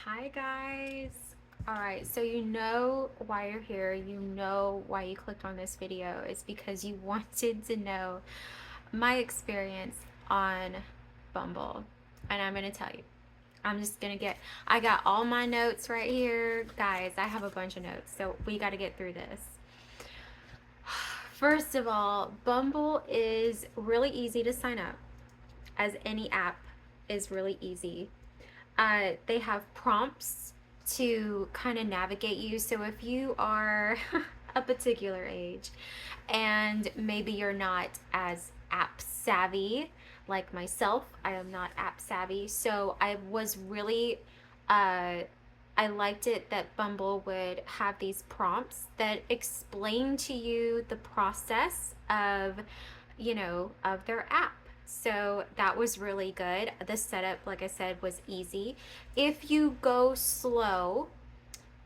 Hi guys. All right, so you know why you're here. You know why you clicked on this video. It's because you wanted to know my experience on Bumble. And I'm going to tell you. I'm just going to I got all my notes right here. Guys, I have a bunch of notes. So we got to get through this. First of all, Bumble is really easy to sign up, as any app is really easy. They have prompts to kind of navigate you. So if you are a particular age and maybe you're not as app savvy like myself, I am not app savvy. So I was really, I liked it that Bumble would have these prompts that explain to you the process of, of their app. So that was really good. The setup, like I said, was easy. If you go slow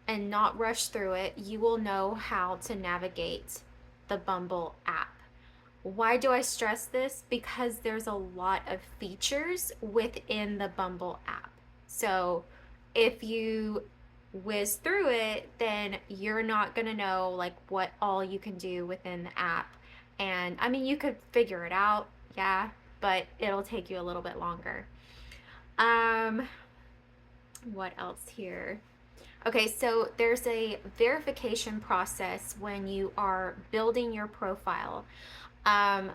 and not rush through it, you will know how to navigate the Bumble app. Why do I stress this? Because there's a lot of features within the Bumble app. So if you whiz through it, then you're not going to know like what all you can do within the app. And I mean, you could figure it out, yeah, but it'll take you a little bit longer. Um, what else here? Okay, so there's a verification process when you are building your profile. Um,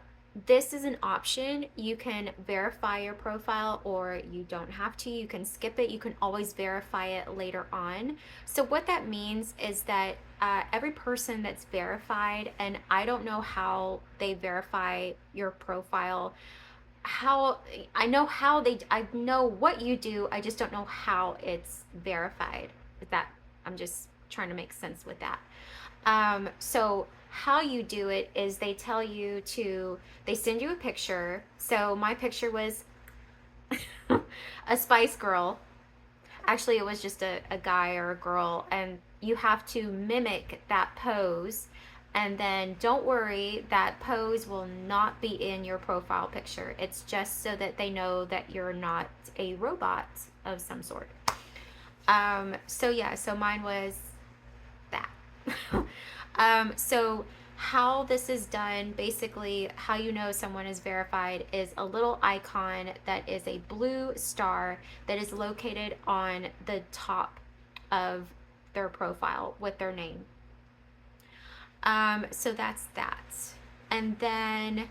this is an option. You can verify your profile or you don't have to. You can skip it. You can always verify it later on. So, what that means is that every person that's verified, and I don't know how they verify your profile, how I know what you do, I just don't know how it's verified. Is that, I'm just trying to make sense with that. So how you do it is they send you a picture. So my picture was a Spice Girl. Actually, it was just a guy or a girl, and you have to mimic that pose. And then don't worry, that pose will not be in your profile picture. It's just so that they know that you're not a robot of some sort. So yeah, so mine was that. So how this is done, basically how you know someone is verified is a little icon that is a blue star that is located on the top of their profile with their name. So that's that. And then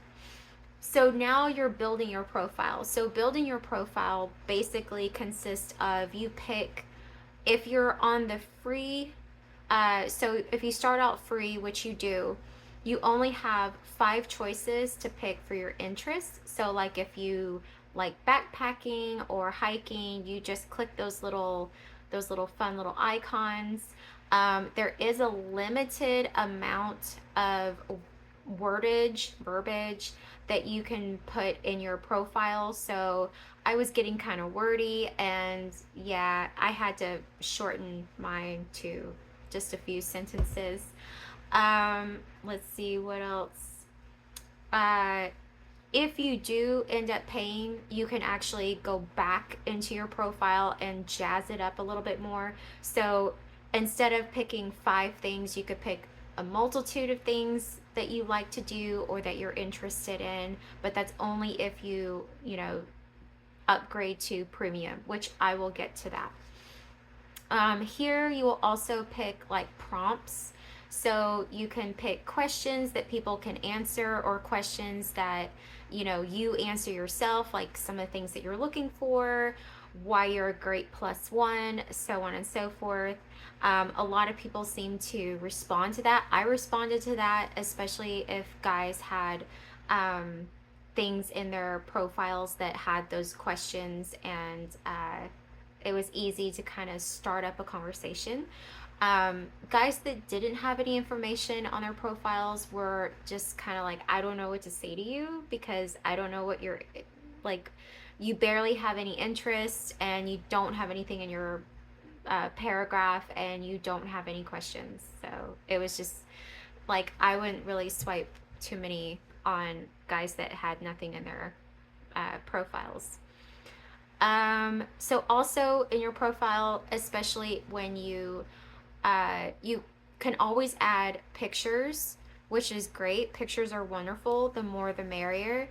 so now you're building your profile. So building your profile basically consists of you pick, if you're on the free, so if you start out free, which you do, you only have 5 choices to pick for your interests. So like if you like backpacking or hiking, you just click those little fun little icons. There is a limited amount of verbiage that you can put in your profile. So I was getting kind of wordy, and yeah, I had to shorten mine to just a few sentences. Let's see what else. Uh, if you do end up paying, you can actually go back into your profile and jazz it up a little bit more. So instead of picking 5 things, you could pick a multitude of things that you like to do or that you're interested in, but that's only if upgrade to premium, which I will get to that. Here you will also pick like prompts. So you can pick questions that people can answer or questions that you answer yourself, like some of the things that you're looking for, why you're a great +1, so on and so forth. A lot of people seem to respond to that. I responded to that, especially if guys had things in their profiles that had those questions, and it was easy to kind of start up a conversation. Guys that didn't have any information on their profiles were just kind of like, I don't know what to say to you because I don't know what you're like. You barely have any interest and you don't have anything in your paragraph and you don't have any questions. So it was just like, I wouldn't really swipe too many on guys that had nothing in their profiles. So also in your profile, especially when you can always add pictures, which is great. Pictures are wonderful. The more the merrier.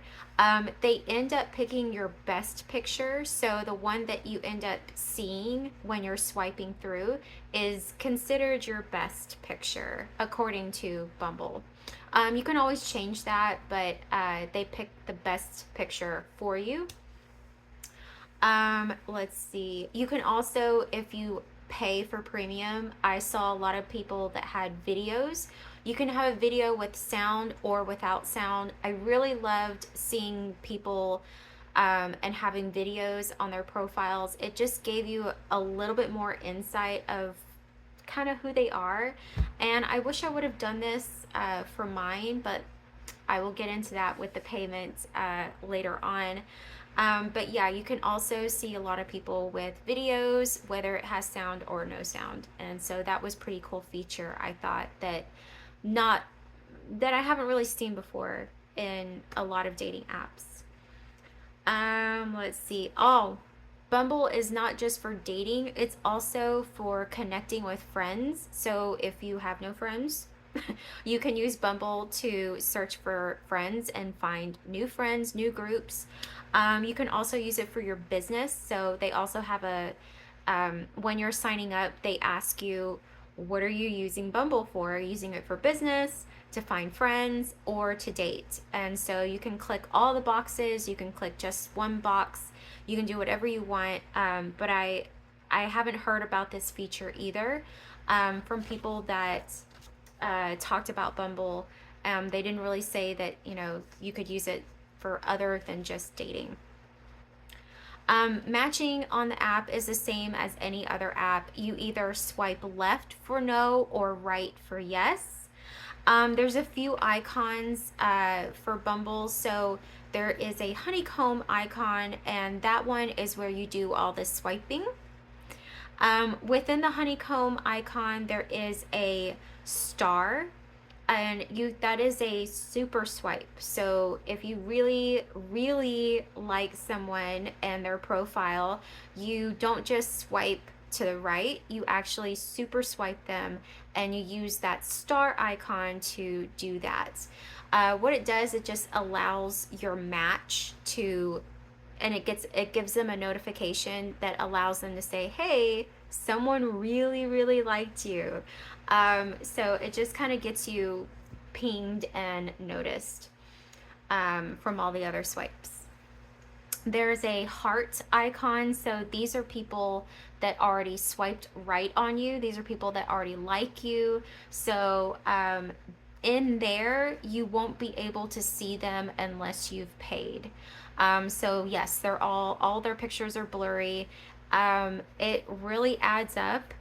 They end up picking your best picture. So the one that you end up seeing when you're swiping through is considered your best picture, according to Bumble. You can always change that, but they pick the best picture for you. Let's see. You can also, if you pay for premium, I saw a lot of people that had videos. You can have a video with sound or without sound. I really loved seeing people and having videos on their profiles. It just gave you a little bit more insight of kind of who they are. And I wish I would have done this for mine, but I will get into that with the payment later on. But yeah, you can also see a lot of people with videos, whether it has sound or no sound. And so that was pretty cool feature. I thought that not that I haven't really seen before in a lot of dating apps. Let's see. Oh, Bumble is not just for dating, it's also for connecting with friends. So if you have no friends, you can use Bumble to search for friends and find new friends, new groups. You can also use it for your business. So they also have when you're signing up, they ask you, what are you using Bumble for? Are you using it for business, to find friends, or to date? And so you can click all the boxes. You can click just one box. You can do whatever you want. But I haven't heard about this feature either from people that talked about Bumble. They didn't really say that, you could use it for other than just dating. Matching on the app is the same as any other app. You either swipe left for no or right for yes. There's a few icons for Bumble. So there is a honeycomb icon, and that one is where you do all the swiping. Within the honeycomb icon, there is a star, and that is a super swipe. So if you really really like someone and their profile, you don't just swipe to the right, you actually super swipe them, and you use that star icon to do that. What it does, it just allows your match to, and it gives them a notification that allows them to say, hey, someone really really liked you. So it just kind of gets you pinged and noticed from all the other swipes. There's a heart icon. So these are people that already swiped right on you. These are people that already like you. So in there, you won't be able to see them unless you've paid. So yes, all their pictures are blurry. It really adds up.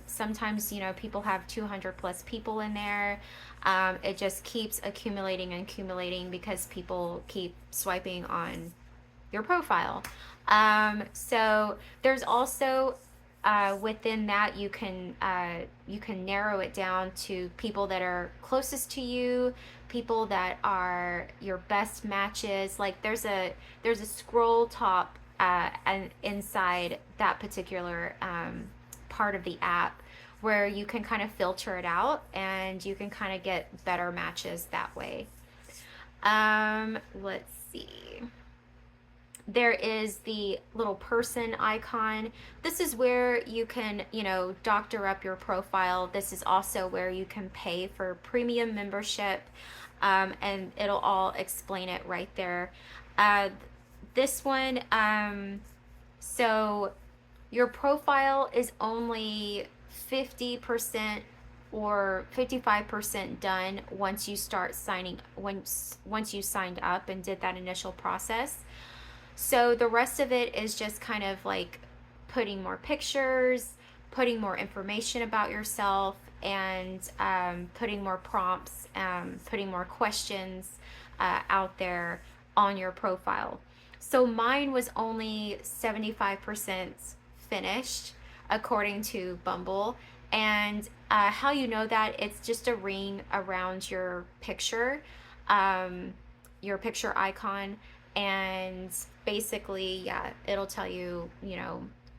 Sometimes, people have 200 plus people in there. It just keeps accumulating and accumulating because people keep swiping on your profile. So there's also within that, you can narrow it down to people that are closest to you, people that are your best matches. Like there's a scroll top and inside that particular part of the app where you can kind of filter it out and you can kind of get better matches that way. Let's see. There is the little person icon. This is where you can, doctor up your profile. This is also where you can pay for premium membership, and it'll all explain it right there. This one, so your profile is only 50% or 55% done once you start once you signed up and did that initial process. So the rest of it is just kind of like putting more pictures, putting more information about yourself, and putting more prompts, putting more questions out there on your profile. So mine was only 75% finished according to Bumble. And how you know that, it's just a ring around your picture icon. And basically, yeah, it'll tell you,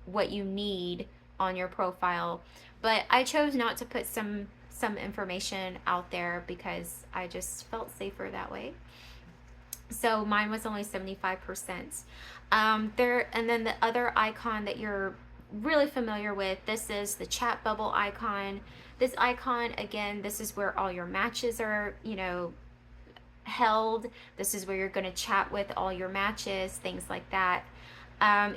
what you need on your profile. But I chose not to put some information out there because I just felt safer that way. So mine was only 75%. There, and then the other icon that you're really familiar with, this is the chat bubble icon. This icon, again, this is where all your matches are, held. This is where you're going to chat with all your matches, things like that.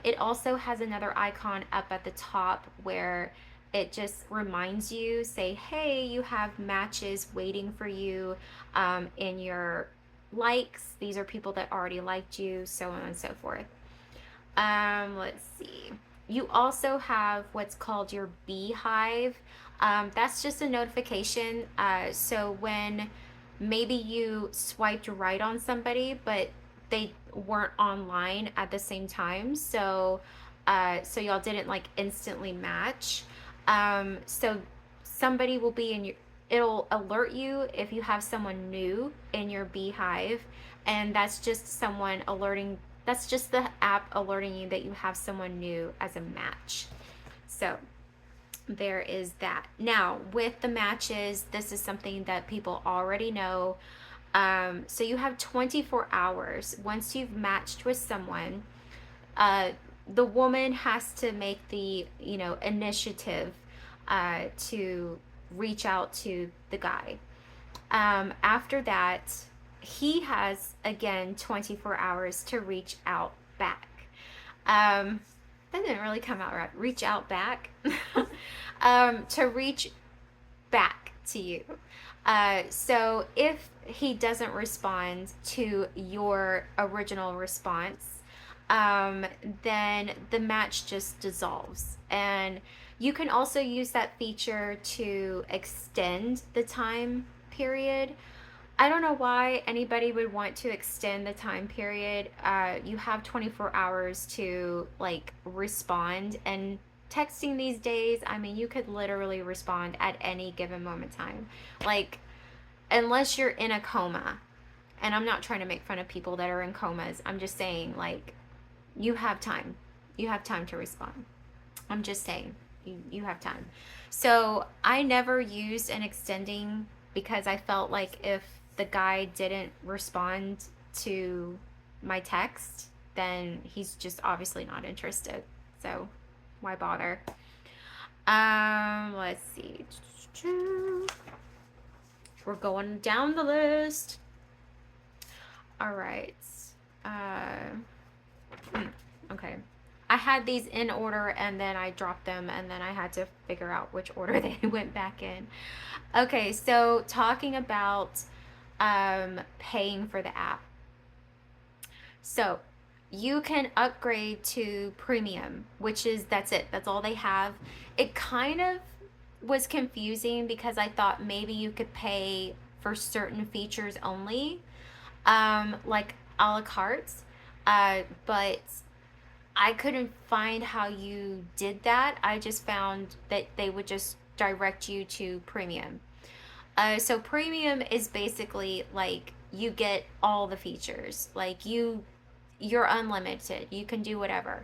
It also has another icon up at the top where it just reminds you, say, hey, you have matches waiting for you in your likes. These are people that already liked you, so on and so forth. Let's see. You also have what's called your beehive. That's just a notification. So when maybe you swiped right on somebody, but they weren't online at the same time, so y'all didn't like instantly match. So somebody will be in your. It'll alert you if you have someone new in your beehive, and that's just someone alerting. That's just the app alerting you that you have someone new as a match. So there is that. Now, with the matches, this is something that people already know. So you have 24 hours. Once you've matched with someone, uh, the woman has to make the, initiative to reach out to the guy. After that, he has, again, 24 hours to reach out back. That didn't really come out right. Reach out back. To reach back to you. So if he doesn't respond to your original response, then the match just dissolves. And you can also use that feature to extend the time period. I don't know why anybody would want to extend the time period. You have 24 hours to like respond, and texting these days, I mean, you could literally respond at any given moment in time. Like, unless you're in a coma, and I'm not trying to make fun of people that are in comas. I'm just saying, like, you have time. You have time to respond. I'm just saying, you have time. So I never used an extending because I felt like if the guy didn't respond to my text, then he's just obviously not interested. So why bother? Let's see. We're going down the list. All right. Okay. I had these in order and then I dropped them and then I had to figure out which order they went back in. Okay, so talking about paying for the app. So you can upgrade to premium, which is that's it. That's all they have. It kind of was confusing because I thought maybe you could pay for certain features only, like a la carte. But I couldn't find how you did that. I just found that they would just direct you to premium. So premium is basically like you get all the features. Like you're unlimited. You can do whatever.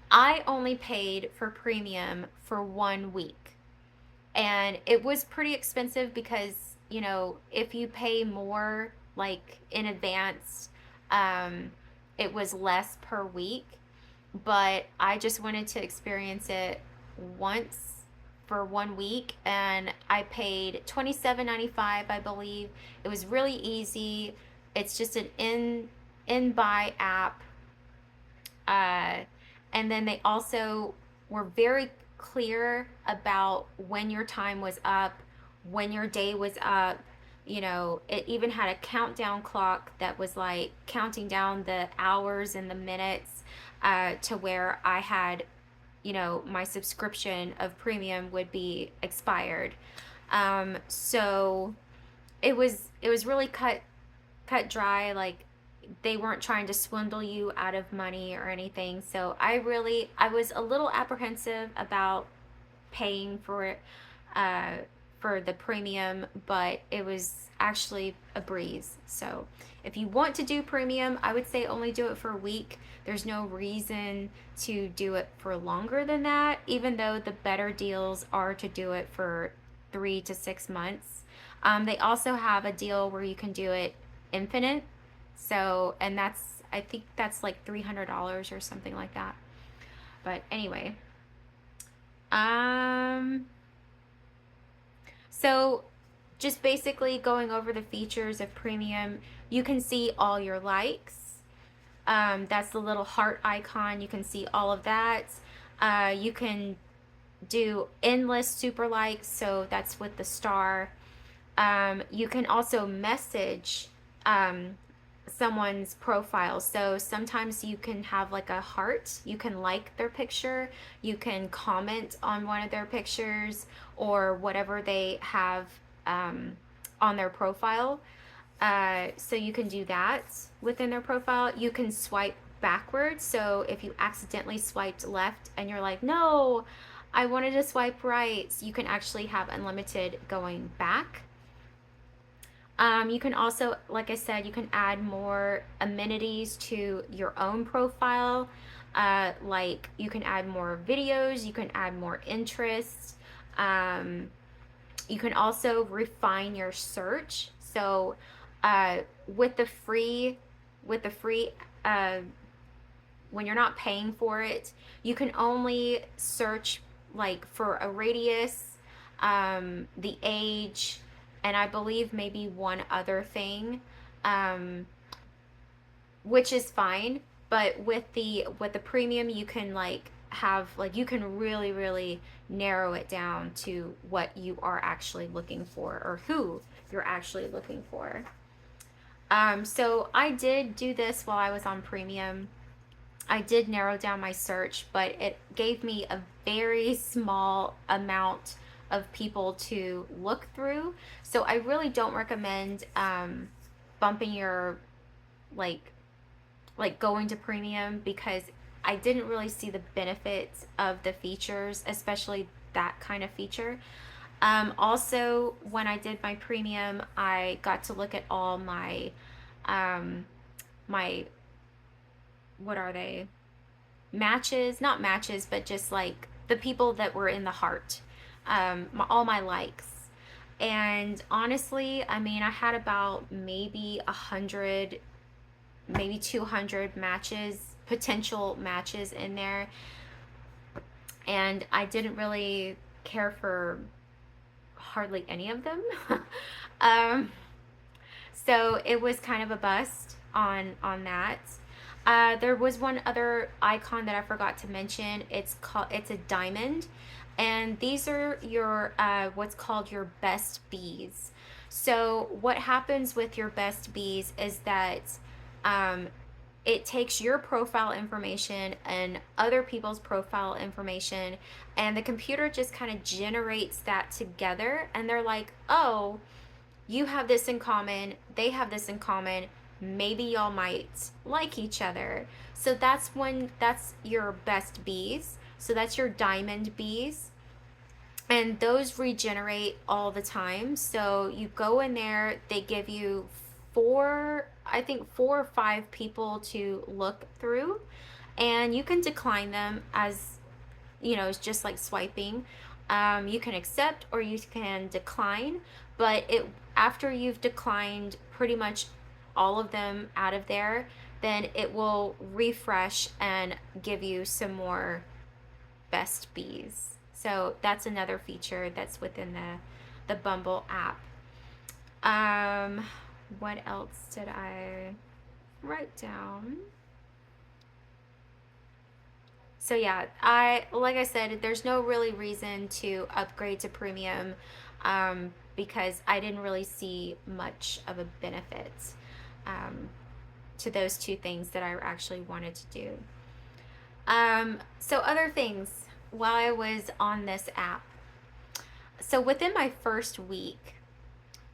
I only paid for premium for 1 week. And it was pretty expensive because, if you pay more like in advance, um, it was less per week. But I just wanted to experience it once for 1 week, and I paid $27.95, I believe. It was really easy. It's just an in buy app, uh, and then they also were very clear about when your time was up, when your day was up. It even had a countdown clock that was like counting down the hours and the minutes, to where I had, my subscription of premium would be expired. So it was really cut dry. Like, they weren't trying to swindle you out of money or anything. So I was a little apprehensive about paying for it, for the premium, but actually a breeze. So if you want to do premium, I would say only do it for a week. There's no reason to do it for longer than that, even though the better deals are to do it for 3 to 6 months. They also have a deal where you can do it infinite. So, and that's, I think that's like $300 or something like that. But anyway, um, so just basically going over the features of premium, you can see all your likes. That's the little heart icon. You can see all of that. You can do endless super likes, so that's with the star. You can also message someone's profile. So sometimes you can have like a heart, you can like their picture, you can comment on one of their pictures or whatever they have on their profile. So you can do that within their profile. You can swipe backwards. So if you accidentally swiped left and you're like, no, I wanted to swipe right, so you can actually have unlimited going back. You can also, like I said, you can add more amenities to your own profile. Like you can add more videos, you can add more interests. Um, you can also refine your search. So uh, with the free, with the free, uh, when you're not paying for it, you can only search like for a radius, the age, and I believe maybe one other thing, um, which is fine. But with the premium, you can like have like you can really narrow it down to what you are actually looking for or who you're actually looking for. So I did do this while I was on premium. I did narrow down my search, but it gave me a very small amount of people to look through. So I really don't recommend bumping your like going to premium because I didn't really see the benefits of the features, especially that kind of feature. Also, when I did my premium, I got to look at all um, my what are they? Matches, not matches, but just like the people that were in the heart, all my likes. And honestly, I mean, I had about maybe 100, maybe 200 matches, potential matches in there. And I didn't really care for hardly any of them. um, so it was kind of a bust on that. There was one other icon that I forgot to mention. It's a diamond, and these are your what's called your best bees. So what happens with your best bees is that um, it takes your profile information and other people's profile information, and the computer just kind of generates that together, and they're like, oh, you have this in common, they have this in common, maybe y'all might like each other. So that's your best bees. So that's your diamond bees. And those regenerate all the time. So you go in there, they give you I think 4 or 5 people to look through, and you can decline them as it's just like swiping. You can accept or you can decline, but it after you've declined pretty much all of them out of there, then it will refresh and give you some more best bees. So that's another feature that's within the Bumble app. What else did I write down? So yeah, like I said, there's no really reason to upgrade to premium, because I didn't really see much of a benefit um, to those two things that I actually wanted to do. So other things while I was on this app. So within my first week,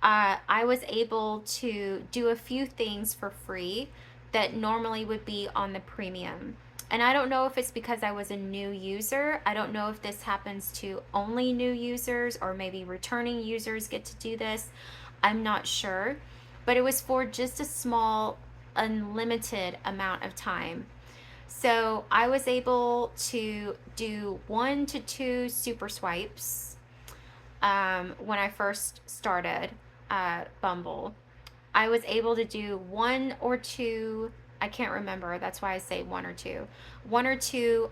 I was able to do a few things for free that normally would be on the premium. And I don't know if it's because I was a new user. I don't know if this happens to only new users or maybe returning users get to do this. I'm not sure, but it was for just a small, unlimited amount of time. So I was able to do 1 to 2 super swipes when I first started Bumble. I was able to do 1 or 2, I can't remember, that's why I say 1 or 2, 1 or 2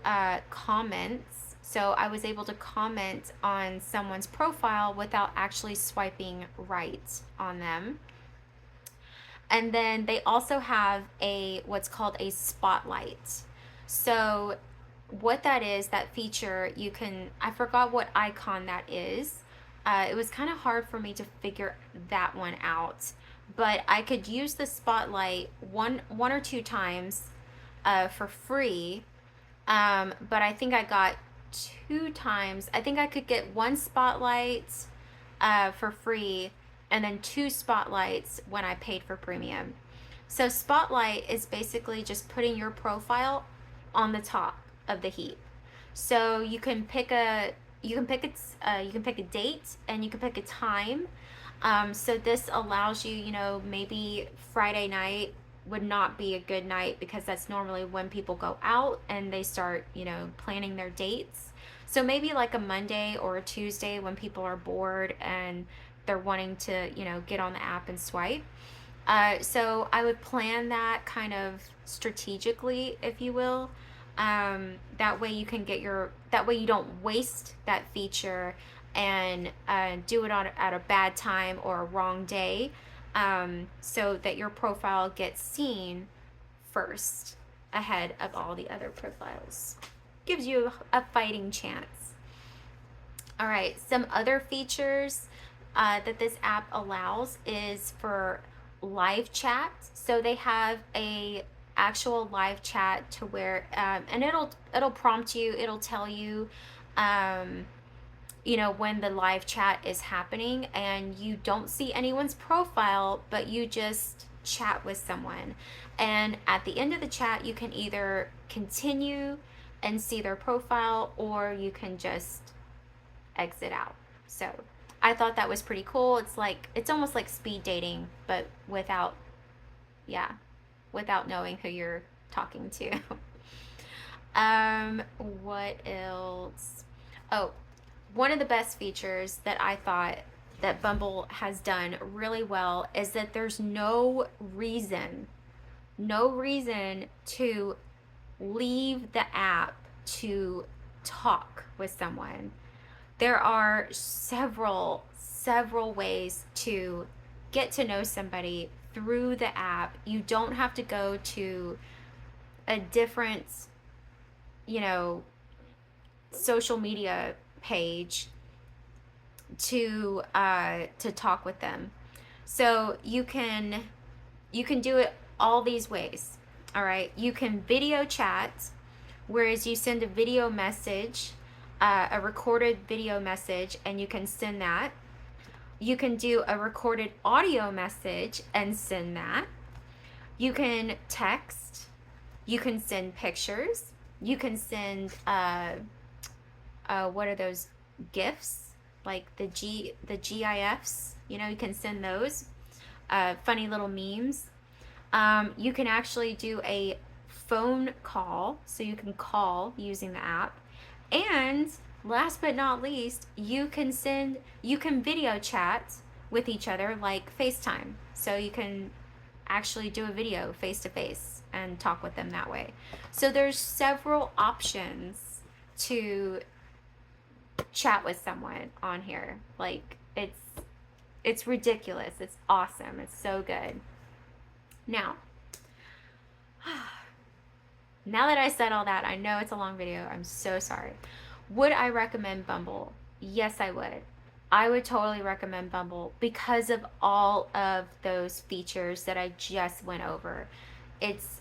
comments. So I was able to comment on someone's profile without actually swiping right on them. And then they also have a what's called a spotlight. So what that is, that feature, you can, I forgot what icon that is. It was kind of hard for me to figure that one out, but I could use the spotlight one or two times for free. But I think I got 2 times. I think I could get one spotlight for free, and then 2 spotlights when I paid for premium. So spotlight is basically just putting your profile on the top of the heap. So you can pick a date, and you can pick a time. So this allows you, maybe Friday night would not be a good night because that's normally when people go out and they start, planning their dates. So maybe like a Monday or a Tuesday when people are bored and they're wanting to, get on the app and swipe. So I would plan that kind of strategically, if you will. That way you can that way you don't waste that feature and do it at a bad time or a wrong day, so that your profile gets seen first ahead of all the other profiles. Gives you a fighting chance. All right, some other features that this app allows is for live chat. So they have a actual live chat to where, and it'll prompt you. It'll tell you, um, when the live chat is happening, and you don't see anyone's profile, but you just chat with someone. And at the end of the chat, you can either continue and see their profile, or you can just exit out. So I thought that was pretty cool. It's almost like speed dating, but without, yeah, without knowing who you're talking to. What else? Oh, one of the best features that I thought that Bumble has done really well is that there's no reason to leave the app to talk with someone. There are several ways to get to know somebody through the app. You don't have to go to a different, you know, social media page to talk with them. So you can do it all these ways. All right, you can video chat, whereas you send a video message, a recorded video message, and you can send that. You can do a recorded audio message and send that. You can text. You can send pictures. You can send what are those GIFs? Like the GIFs. You can send those. Funny little memes. You can actually do a phone call, so you can call using the app. And last but not least, you can video chat with each other like FaceTime. So you can actually do a video face to face and talk with them that way. So there's several options to chat with someone on here. Like it's ridiculous. It's awesome. It's so good. Now, now that I said all that, I know it's a long video. I'm so sorry. Would I recommend Bumble? Yes, I would. I would totally recommend Bumble because of all of those features that I just went over. It's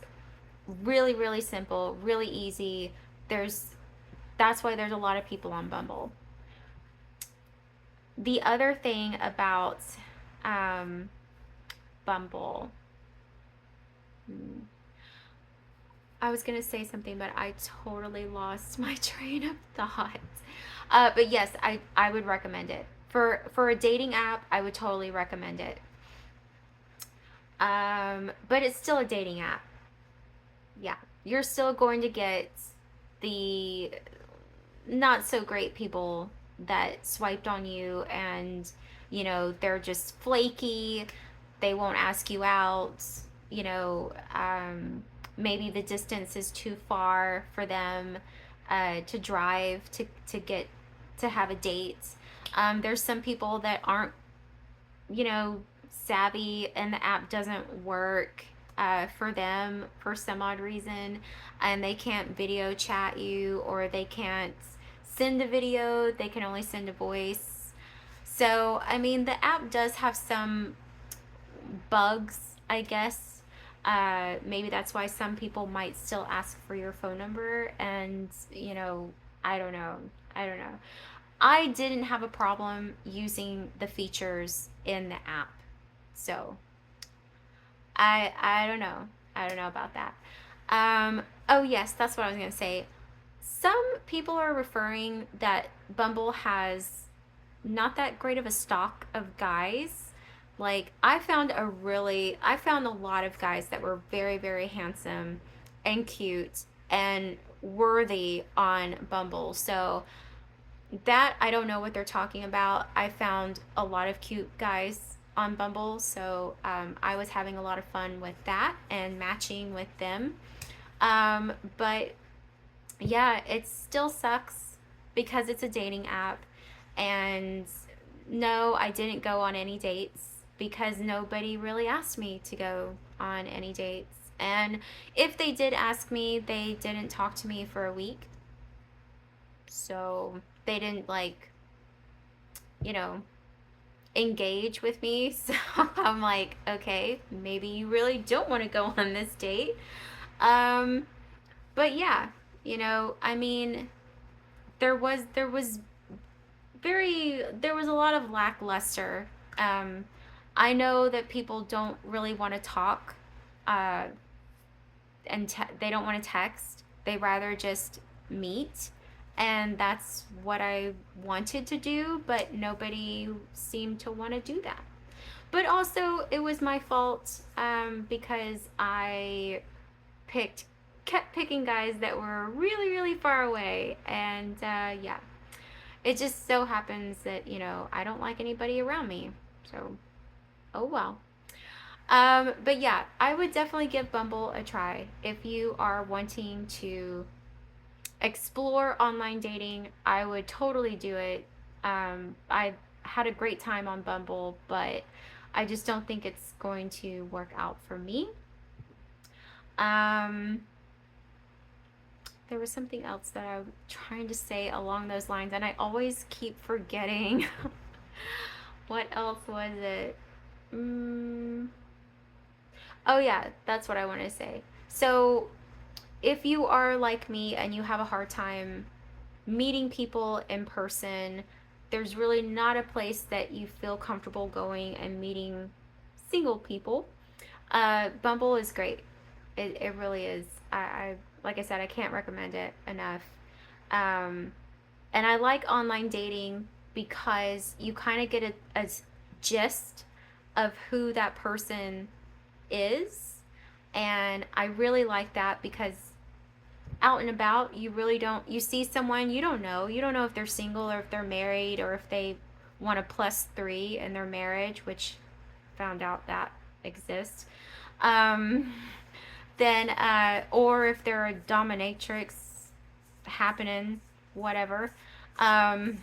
really, really simple, really easy. That's why there's a lot of people on Bumble. The other thing about Bumble, I was gonna say something, but I totally lost my train of thought. But yes, I would recommend it. For a dating app, I would totally recommend it. But it's still a dating app. Yeah, you're still going to get the not so great people that swiped on you, and they're just flaky. They won't ask you out. you know Maybe the distance is too far for them to drive to get to have a date. There's some people that aren't savvy, and the app doesn't work for them for some odd reason, and they can't video chat you, or they can't send a video, they can only send a voice. So, I mean, the app does have some bugs, I guess. Maybe that's why some people might still ask for your phone number, and, I don't know. I don't know. I didn't have a problem using the features in the app. So, I don't know. I don't know about that. Oh yes, that's what I was gonna say. Some people are referring that Bumble has not that great of a stock of guys. Like, I found a lot of guys that were very, very handsome and cute and worthy on Bumble. So that, I don't know what they're talking about. I found a lot of cute guys on Bumble, so I was having a lot of fun with that and matching with them. But yeah, it still sucks because it's a dating app. And no, I didn't go on any dates because nobody really asked me to go on any dates. And if they did ask me, they didn't talk to me for a week. So they didn't, like, you know, engage with me. So I'm like, okay, maybe you really don't want to go on this date. Um, but yeah, I mean, there was a lot of lackluster. Um, I know that people don't really want to talk, uh, and they don't want to text. They rather just meet, and that's what I wanted to do, but nobody seemed to want to do that. But also, it was my fault, because I picked kept picking guys that were really, really far away, and yeah, it just so happens that I don't like anybody around me. So, oh well. But yeah, I would definitely give Bumble a try if you are wanting to explore online dating. I would totally do it. I had a great time on Bumble, but I just don't think it's going to work out for me. Um, there was something else that I was trying to say along those lines, and I always keep forgetting. What else was it? Mm, oh, yeah, that's what I want to say. So, if you are like me and you have a hard time meeting people in person, there's really not a place that you feel comfortable going and meeting single people. Bumble is great. It really is. I like I said, I can't recommend it enough. Um, and I like online dating because you kind of get a gist of who that person is. And I really like that because out and about, you really don't, you see someone, you don't know if they're single or if they're married or if they want a +3 in their marriage, which found out that exists. Um, then, or if they're a dominatrix happening, whatever. Um,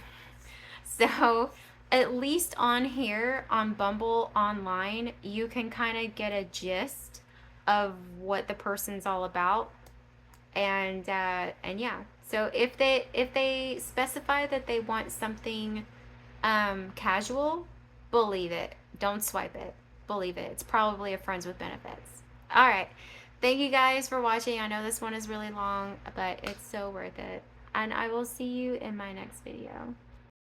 so at least on here on Bumble online, you can kind of get a gist of what the person's all about, and yeah. So if they specify that they want something casual, believe it. Don't swipe it. Believe it. It's probably a friends with benefits. All right. Thank you guys for watching. I know this one is really long, but it's so worth it. And I will see you in my next video.